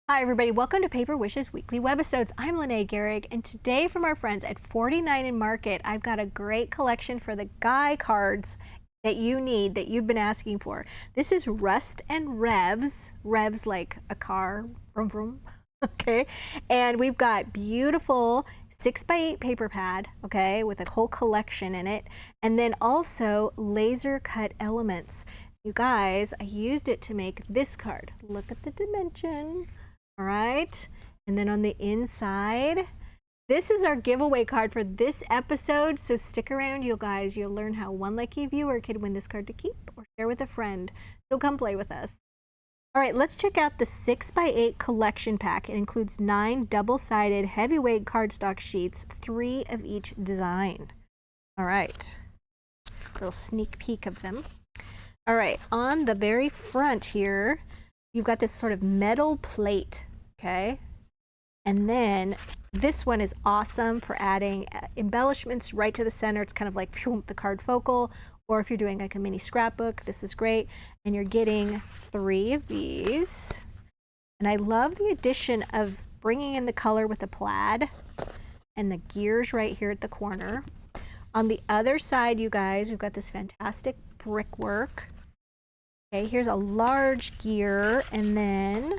Hi everybody, welcome to Paper Wishes Weekly Webisodes. I'm Lene Gehrig, and today from our friends at 49 and Market, I've got a great collection for the guy cards that you need, that you've been asking for. This is Rust and Revs, Revs like a car, vroom vroom, okay? And we've got beautiful 6x8 paper pad, okay, with a whole collection in it, and then also laser cut elements. You guys, I used it to make this card. Look at the dimension. All right, and then on the inside, this is our giveaway card for this episode, so stick around, you guys. You'll learn how one lucky viewer could win this card to keep or share with a friend. So come play with us. All right, let's check out the 6x8 collection pack. It includes 9 double-sided heavyweight cardstock sheets, 3 of each design. All right, little sneak peek of them. All right, on the very front here, you've got this sort of metal plate, okay? And then this one is awesome for adding embellishments right to the center. It's kind of like the card focal, or if you're doing like a mini scrapbook, this is great. And you're getting 3 of these. And I love the addition of bringing in the color with the plaid and the gears right here at the corner. On the other side, you guys, we've got this fantastic brickwork. Okay, here's a large gear and then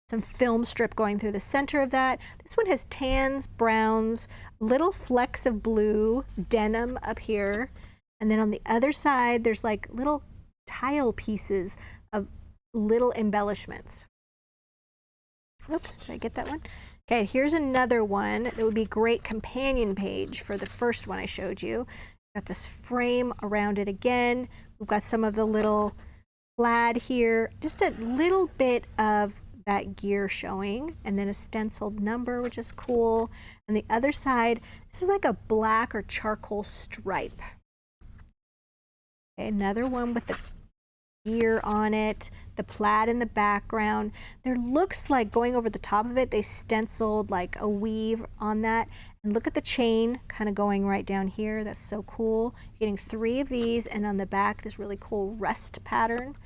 some film strip going through the center of that. This one has tans, browns, little flecks of blue, denim up here. And then on the other side, there's like little tile pieces of little embellishments. Oops, did I get that one? Okay, here's another one that would be a great companion page for the first one I showed you. Got this frame around it again. We've got some of the little plaid here, just a little bit of that gear showing, and then a stenciled number, which is cool. And the other side, this is like a black or charcoal stripe. Okay, another one with the gear on it, the plaid in the background. There looks like going over the top of it, they stenciled like a weave on that. And look at the chain kind of going right down here. That's so cool. You're getting 3 of these, and on the back, this really cool rust pattern.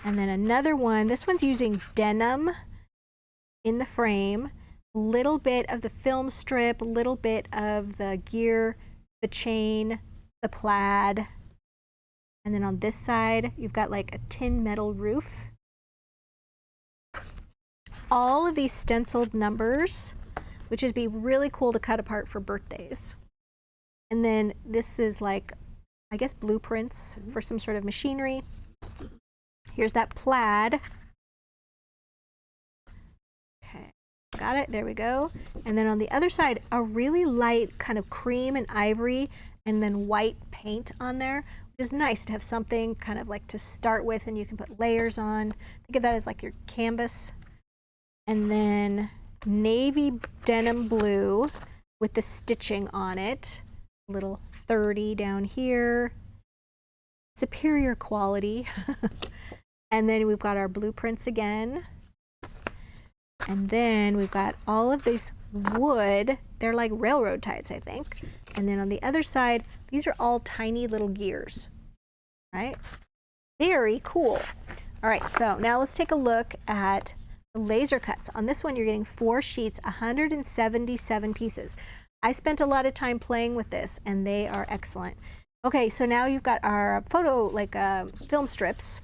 And then another one, this one's using denim in the frame, a little bit of the film strip, a little bit of the gear, the chain, the plaid. And then on this side, you've got like a tin metal roof. All of these stenciled numbers, which would be really cool to cut apart for birthdays. And then this is like, I guess, blueprints for some sort of machinery. Here's that plaid. Okay, got it, there we go. And then on the other side, a really light kind of cream and ivory and then white paint on there, which is nice to have something kind of like to start with, and you can put layers on. Think of that as like your canvas. And then navy denim blue with the stitching on it. Little 30 down here. Superior quality. And then we've got our blueprints again. And then we've got all of this wood. They're like railroad ties, I think. And then on the other side, these are all tiny little gears, right? Very cool. All right, so now let's take a look at the laser cuts. On this one, you're getting 4 sheets, 177 pieces. I spent a lot of time playing with this, and they are excellent. Okay, so now you've got our photo, like film strips.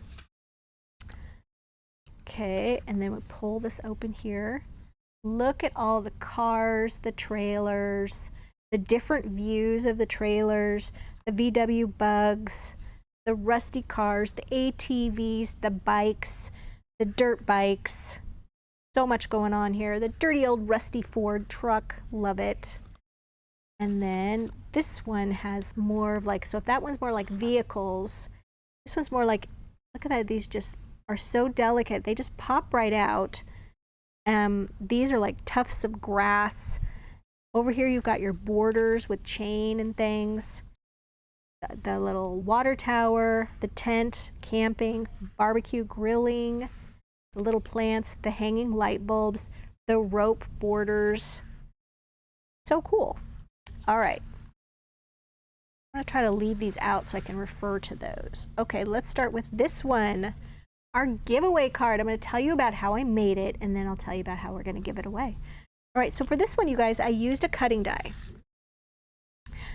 Okay, and then we pull this open here. Look at all the cars, the trailers, the different views of the trailers, the VW bugs, the rusty cars, the ATVs, the bikes, the dirt bikes. So much going on here. The dirty old rusty Ford truck, love it. And then this one has more of like, so if that one's more like vehicles, this one's more like, look at that, these just are so delicate. They just pop right out. These are like tufts of grass. Over here you've got your borders with chain and things. The little water tower, the tent, camping, barbecue, grilling, the little plants, the hanging light bulbs, the rope borders. So cool. All right. I'm gonna try to leave these out so I can refer to those. Okay, let's start with this one. our giveaway card. I'm going to tell you about how I made it, and then I'll tell you about how we're going to give it away. All right, so for this one, you guys, I used a cutting die.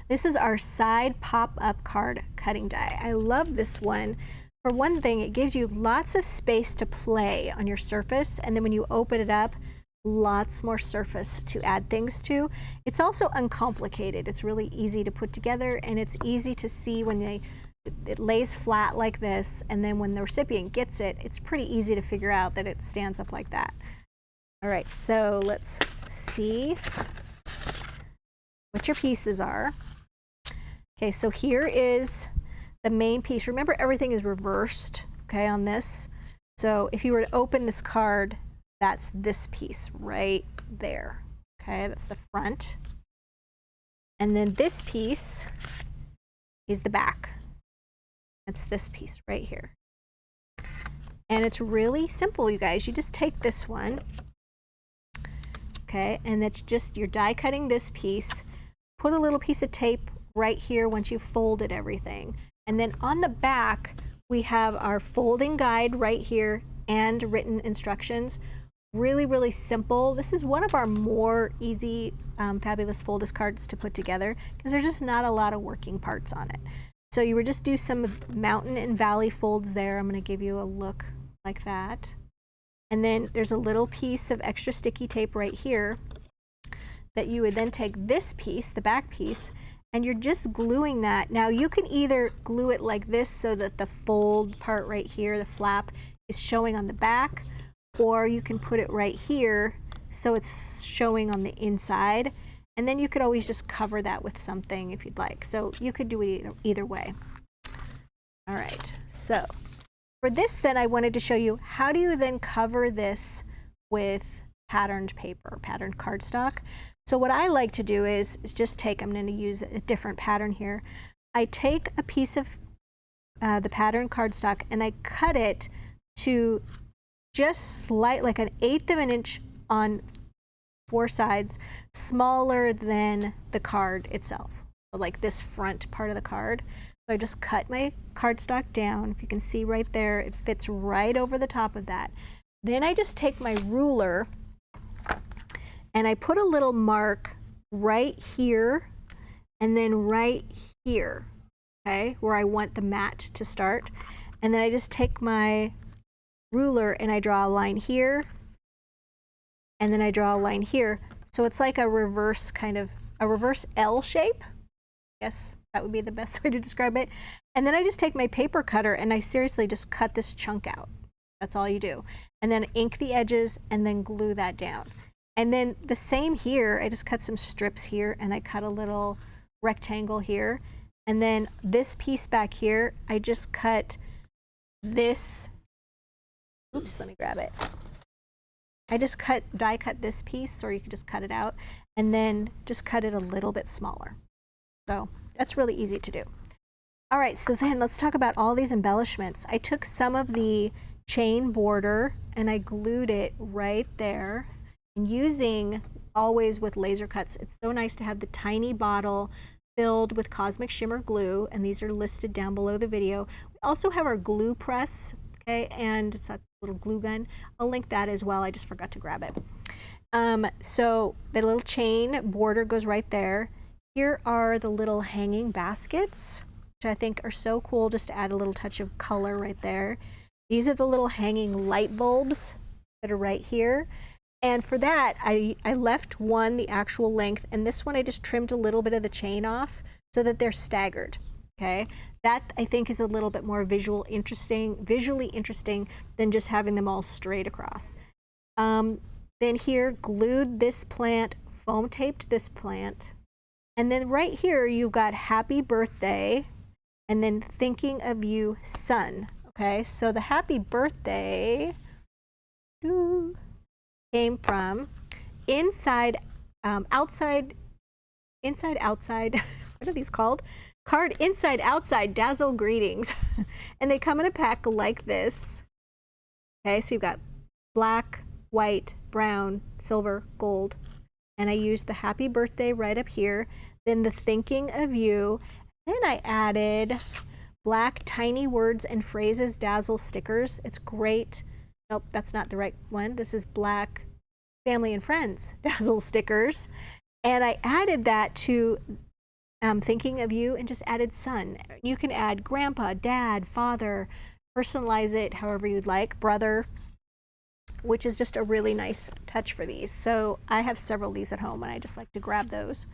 This is our side pop-up card cutting die. I love this one. For one thing, it gives you lots of space to play on your surface, and then when you open it up, lots more surface to add things to. It's also uncomplicated. It's really easy to put together, and it's easy to see when it lays flat like this, and then when the recipient gets it, it's pretty easy to figure out that it stands up like that. All right, so let's see what your pieces are. Okay, so here is the main piece. Remember, everything is reversed, okay, on this. So if you were to open this card, that's this piece right there, okay? That's the front. And then this piece is the back. That's this piece right here. And it's really simple, you guys. You just take this one, okay, and it's just, you're die cutting this piece, put a little piece of tape right here once you've folded everything. And then on the back, we have our folding guide right here and written instructions. Really, really simple. This is one of our more easy, fabulous folders cards to put together because there's just not a lot of working parts on it. So you would just do some mountain and valley folds there. I'm going to give you a look like that. And then there's a little piece of extra sticky tape right here that you would then take this piece, the back piece, and you're just gluing that. Now you can either glue it like this so that the fold part right here, the flap, is showing on the back, or you can put it right here so it's showing on the inside, and then you could always just cover that with something if you'd like. So you could do it either way. All right, so for this then I wanted to show you how do you then cover this with patterned paper, patterned cardstock. So what I like to do is just take, I'm going to use a different pattern here. I take a piece of the patterned cardstock and I cut it to just slight, like 1/8 of an inch on 4 sides, smaller than the card itself, so like this front part of the card. So I just cut my cardstock down. If you can see right there, it fits right over the top of that. Then I just take my ruler and I put a little mark right here and then right here, okay, where I want the mat to start. And then I just take my ruler and I draw a line here, and then I draw a line here. So it's like a reverse, kind of a reverse L shape. Yes, that would be the best way to describe it. And then I just take my paper cutter and I seriously just cut this chunk out. That's all you do. And then ink the edges and then glue that down. And then the same here, I just cut some strips here and I cut a little rectangle here. And then this piece back here, I just cut this, oops, let me grab it. I just die cut this piece, or you could just cut it out, and then just cut it a little bit smaller. So that's really easy to do. All right, so then let's talk about all these embellishments. I took some of the chain border and I glued it right there. And using, always with laser cuts, it's so nice to have the tiny bottle filled with Cosmic Shimmer glue, and these are listed down below the video. We also have our glue press, okay, and it's a little glue gun. I'll link that as well. I just forgot to grab it. So the little chain border goes right there. Here are the little hanging baskets, which I think are so cool, just to add a little touch of color right there. These are the little hanging light bulbs that are right here. And for that, I left one the actual length, and this one I just trimmed a little bit of the chain off so that they're staggered, okay? That I think is a little bit more visually interesting than just having them all straight across. Then here, glued this plant, foam taped this plant, and then right here you've got happy birthday, and then thinking of you, son, okay? So the happy birthday came from inside, outside, what are these called? Card inside, outside, dazzle greetings. And they come in a pack like this. Okay, so you've got black, white, brown, silver, gold. And I used the happy birthday right up here. Then the thinking of you. Then I added black tiny words and phrases dazzle stickers. It's great. Nope, that's not the right one. This is black family and friends dazzle stickers. And I added that to thinking of you and just added son. You can add grandpa, dad, father, personalize it however you'd like, brother, which is just a really nice touch for these. So I have several of these at home and I just like to grab those.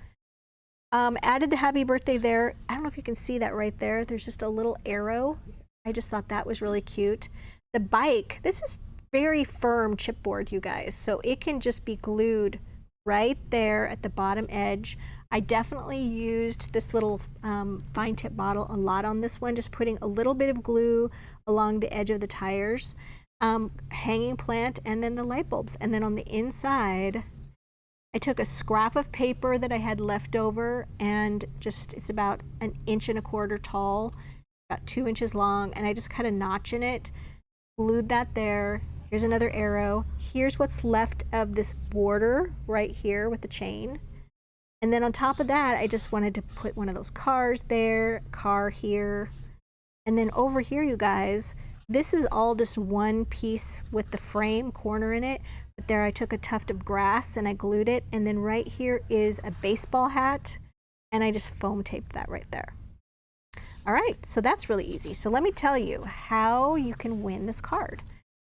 Added the happy birthday there. I don't know if you can see that right there. There's just a little arrow. I just thought that was really cute. The bike, this is very firm chipboard, you guys. So it can just be glued right there at the bottom edge. I definitely used this little fine tip bottle a lot on this one, just putting a little bit of glue along the edge of the tires, hanging plant, and then the light bulbs. And then on the inside, I took a scrap of paper that I had left over and just, it's about 1.25 inches tall, about 2 inches long, and I just cut a notch in it, glued that there. Here's another arrow. Here's what's left of this border right here with the chain. And then on top of that, I just wanted to put one of those cars there, car here. And then over here, you guys, this is all just one piece with the frame corner in it. But there I took a tuft of grass and I glued it. And then right here is a baseball hat. And I just foam taped that right there. All right, so that's really easy. So let me tell you how you can win this card.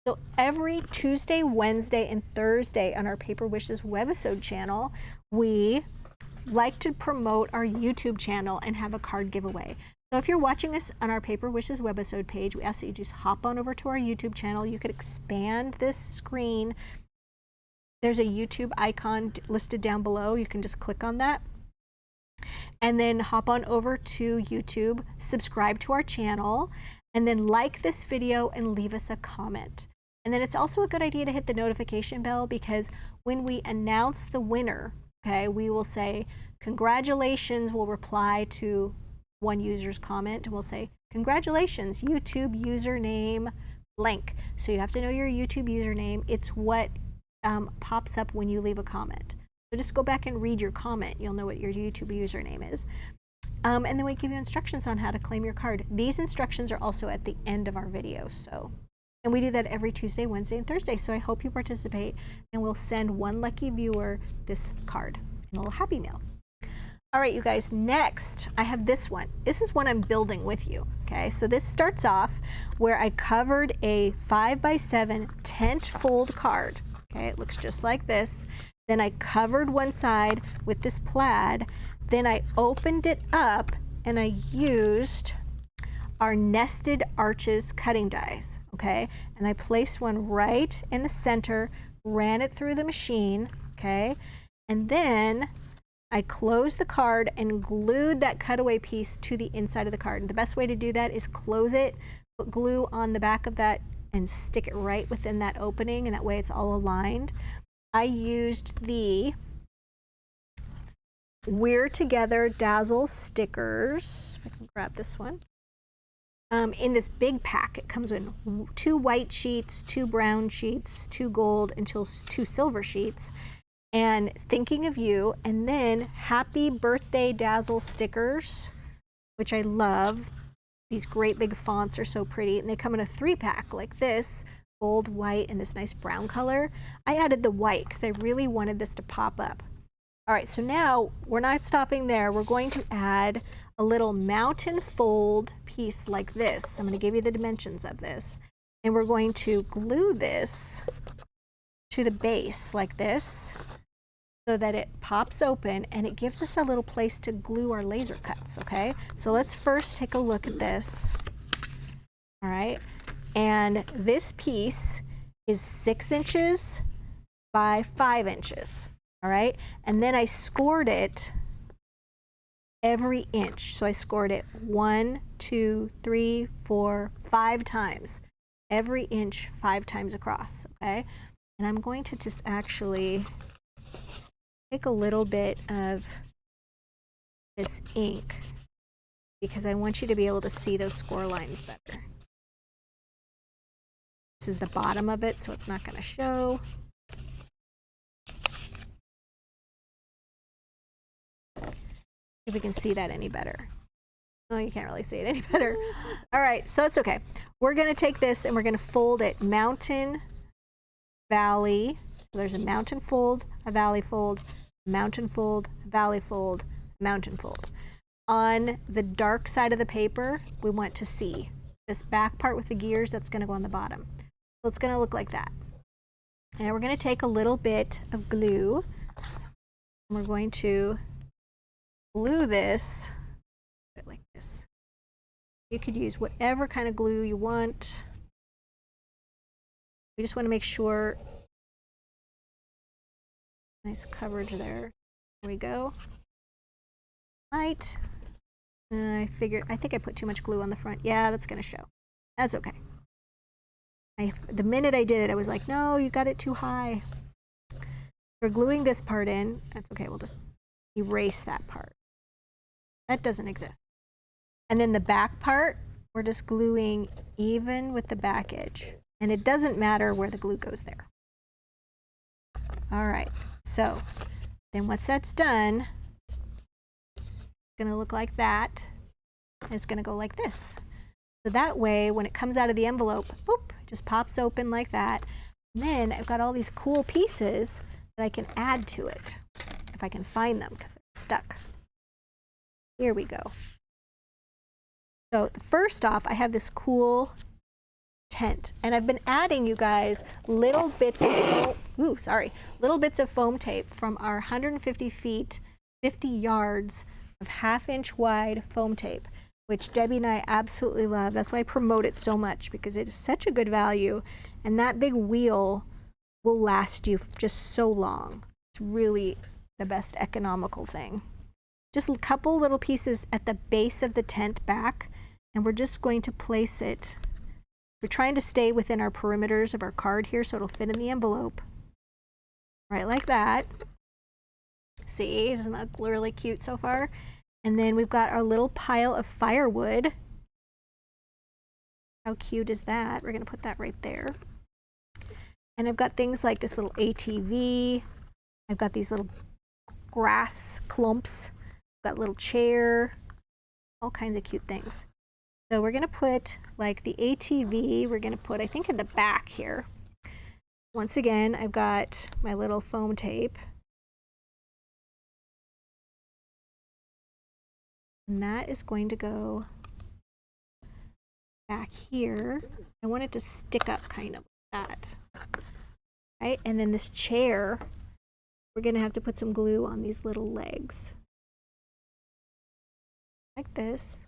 So every Tuesday, Wednesday, and Thursday on our Paper Wishes webisode channel, we like to promote our YouTube channel and have a card giveaway. So if you're watching us on our Paper Wishes webisode page, we ask that you just hop on over to our YouTube channel. You could expand this screen. There's a YouTube icon listed down below. You can just click on that. And then hop on over to YouTube, subscribe to our channel, and then like this video and leave us a comment. And then it's also a good idea to hit the notification bell, because when we announce the winner, okay, we will say, congratulations, we'll reply to one user's comment, and we'll say, congratulations, YouTube username blank. So you have to know your YouTube username. It's what pops up when you leave a comment. So just go back and read your comment. You'll know what your YouTube username is. And then we give you instructions on how to claim your card. These instructions are also at the end of our video. And we do that every Tuesday, Wednesday, and Thursday. So I hope you participate, and we'll send one lucky viewer this card in a little happy mail. All right, you guys, next I have this one. This is one I'm building with you, okay? So this starts off where I covered a 5x7 tent fold card, okay? It looks just like this. Then I covered one side with this plaid. Then I opened it up and I used our nested arches cutting dies, okay? And I placed one right in the center, ran it through the machine, okay? And then I closed the card and glued that cutaway piece to the inside of the card. And the best way to do that is close it, put glue on the back of that, and stick it right within that opening, and that way it's all aligned. I used the We're Together Dazzle stickers. If I can grab this one. In this big pack, it comes in 2 white sheets, 2 brown sheets, 2 gold, and 2 silver sheets. And thinking of you, and then Happy Birthday Dazzle stickers, which I love. These great big fonts are so pretty, and they come in a 3-pack like this, gold, white, and this nice brown color. I added the white because I really wanted this to pop up. All right, so now we're not stopping there. We're going to add a little mountain fold piece like this. I'm going to give you the dimensions of this. And we're going to glue this to the base like this so that it pops open, and it gives us a little place to glue our laser cuts, okay? So let's first take a look at this. All right, and this piece is 6 inches by 5 inches. All right, and then I scored it every inch. So I scored it 1, 2, 3, 4, 5 times. Every inch 5 times across, okay? And I'm going to just actually take a little bit of this ink because I want you to be able to see those score lines better. This is the bottom of it, so it's not going to show. If we can see that any better. Oh, you can't really see it any better. All right, so it's okay. We're gonna take this and we're gonna fold it mountain, valley. So there's a mountain fold, a valley fold, mountain fold, valley fold, mountain fold. On the dark side of the paper, we want to see this back part with the gears that's gonna go on the bottom. So it's gonna look like that. And we're gonna take a little bit of glue and we're going to glue this like this. You could use whatever kind of glue you want. We just want to make sure. Nice coverage there. There we go. Right. I think I put too much glue on the front. Yeah, that's going to show. That's okay. The minute I did it, I was like, no, you got it too high. We're gluing this part in. That's okay. We'll just erase that part. That doesn't exist. And then the back part, we're just gluing even with the back edge. And it doesn't matter where the glue goes there. All right, so then once that's done, it's gonna look like that. And it's gonna go like this. So that way, when it comes out of the envelope, boop, it just pops open like that. And then I've got all these cool pieces that I can add to it, if I can find them, because they're stuck. Here we go. So first off, I have this cool tent, and I've been adding, you guys, little bits of little bits of foam tape from our 150 feet, 50 yards of 1/2 inch wide foam tape, which Debbie and I absolutely love. That's why I promote it so much, because it is such a good value, and that big wheel will last you just so long. It's really the best economical thing. Just a couple little pieces at the base of the tent back, and we're just going to place it. We're trying to stay within our perimeters of our card here so it'll fit in the envelope. Right like that. See, isn't that really cute so far? And then we've got our little pile of firewood. How cute is that? We're gonna put that right there. And I've got things like this little ATV. I've got these little grass clumps. I've got a little chair, all kinds of cute things. So we're gonna put like the ATV, we're gonna put, I think, in the back here. Once again, I've got my little foam tape. And that is going to go back here. I want it to stick up kind of like that. Right? And then this chair, we're gonna have to put some glue on these little legs. Like this.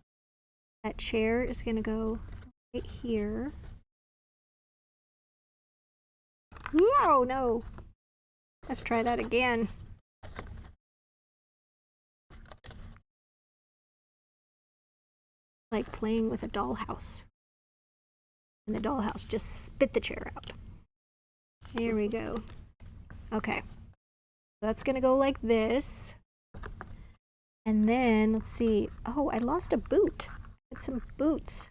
That chair is going to go right here. Whoa, no. Let's try that again. Like playing with a dollhouse. And the dollhouse just spit the chair out. Here we go. Okay. So that's going to go like this. And then, let's see. Oh, I lost a boot. Some boots.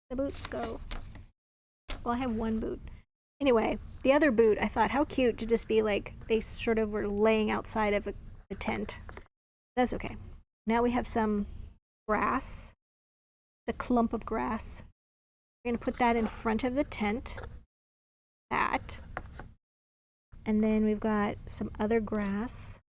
The boots go. Well, I have one boot. Anyway, the other boot, I thought, how cute to just be like, they sort of were laying outside of a tent. That's okay. Now we have some grass, the clump of grass. We're going to put that in front of the tent. That. And then we've got some other grass.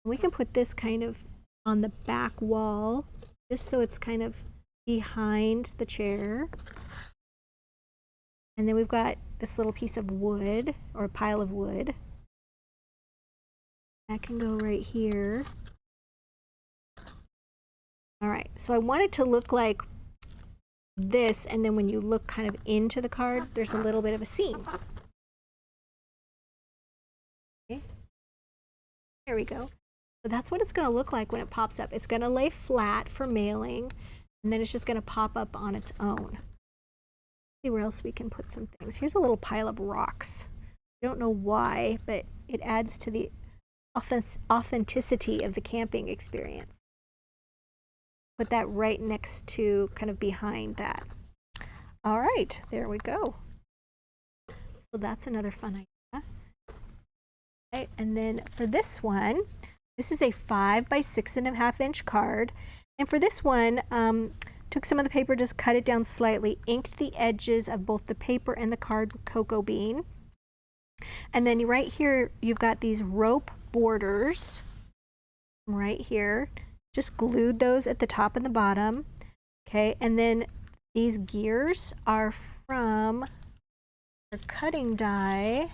We can put this kind of on the back wall, just so it's kind of behind the chair. And then we've got this little piece of wood, or a pile of wood. That can go right here. All right, so I want it to look like this, and then when you look kind of into the card, there's a little bit of a seam. Okay. There we go. So that's what it's going to look like when it pops up. It's going to lay flat for mailing, and then it's just going to pop up on its own. See where else we can put some things. Here's a little pile of rocks. I don't know why, but it adds to the authenticity of the camping experience. Put that right next to, kind of behind that. All right, there we go. So that's another fun idea. Okay, and then for this one, This is a 5 by 6.5 inch card. And for this one, took some of the paper, just cut it down slightly, inked the edges of both the paper and the card with cocoa bean. And then right here, you've got these rope borders right here. Just glued those at the top and the bottom. Okay, and then these gears are from the cutting die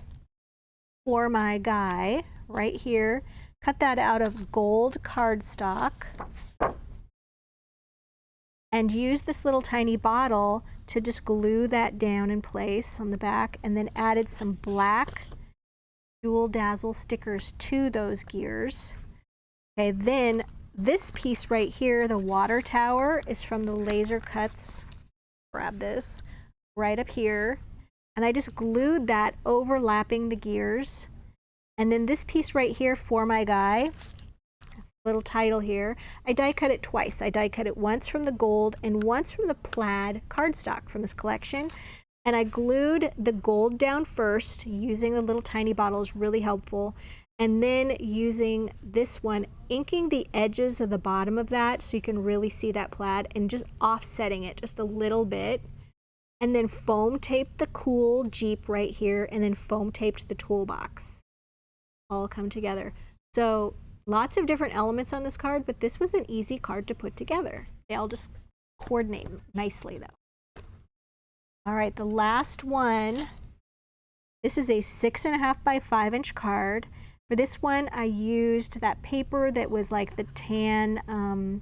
for my guy right here. Cut that out of gold cardstock and use this little tiny bottle to just glue that down in place on the back, and then added some black Jewel Dazzle stickers to those gears. Okay, then this piece right here, the water tower, is from the laser cuts. Grab this right up here, and I just glued that overlapping the gears. And then this piece right here for my guy, that's a little title here, I die cut it twice. I die cut it once from the gold and once from the plaid cardstock from this collection. And I glued the gold down first. Using the little tiny bottle is really helpful. And then using this one, inking the edges of the bottom of that so you can really see that plaid, and just offsetting it just a little bit. And then foam taped the cool Jeep right here, and then foam taped the toolbox. All come together. So lots of different elements on this card, but this was an easy card to put together. They all just coordinate nicely though. All right, the last one. This is a 6.5 by 5 inch card. For this one, I used that paper that was like the tan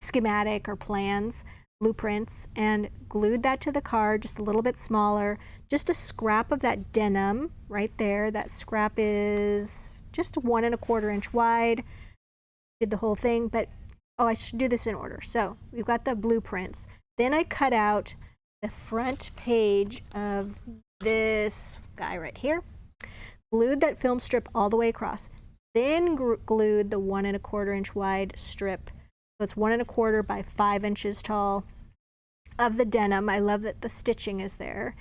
schematic or plans, blueprints, and glued that to the card just a little bit smaller. Just a scrap of that denim right there. That scrap is just 1 1/4 inch wide. Did the whole thing, but oh, I should do this in order. So we've got the blueprints. Then I cut out the front page of this guy right here. Glued that film strip all the way across. Then glued the 1 1/4 inch wide strip. So it's 1 1/4 by 5 inches tall of the denim. I love that the stitching is there.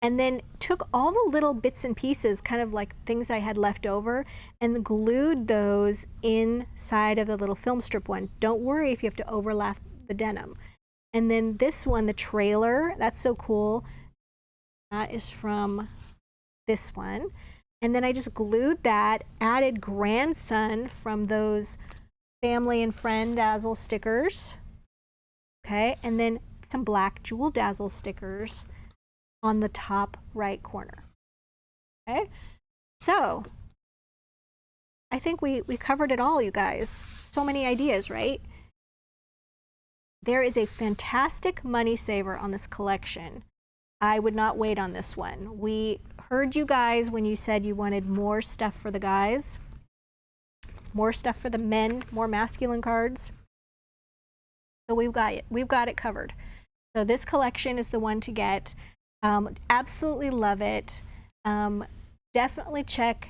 And then took all the little bits and pieces, kind of like things I had left over, and glued those inside of the little film strip one. Don't worry if you have to overlap the denim. And then this one, the trailer, that's so cool. That is from this one. And then I just glued that, added grandson from those family and friend dazzle stickers. Okay, and then some black Jewel Dazzle stickers on the top right corner. Okay, so I think we covered it all, you guys. So many ideas, right? There is a fantastic money saver on this collection. I would not wait on this one. We heard you guys when you said you wanted more stuff for the guys, more stuff for the men, more masculine cards. So we've got it covered. So this collection is the one to get. Absolutely love it. Definitely check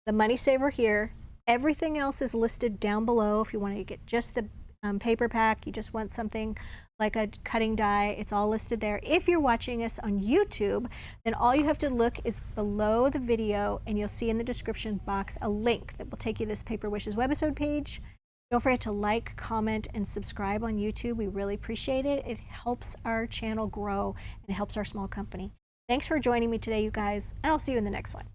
the money saver here. Everything else is listed down below. If you want to get just the paper pack, you just want something like a cutting die, it's all listed there. If you're watching us on YouTube, then all you have to look is below the video, and you'll see in the description box a link that will take you to this Paper Wishes webisode page. Don't forget to like, comment, and subscribe on YouTube. We really appreciate it. It helps our channel grow, and it helps our small company. Thanks for joining me today, you guys, and I'll see you in the next one.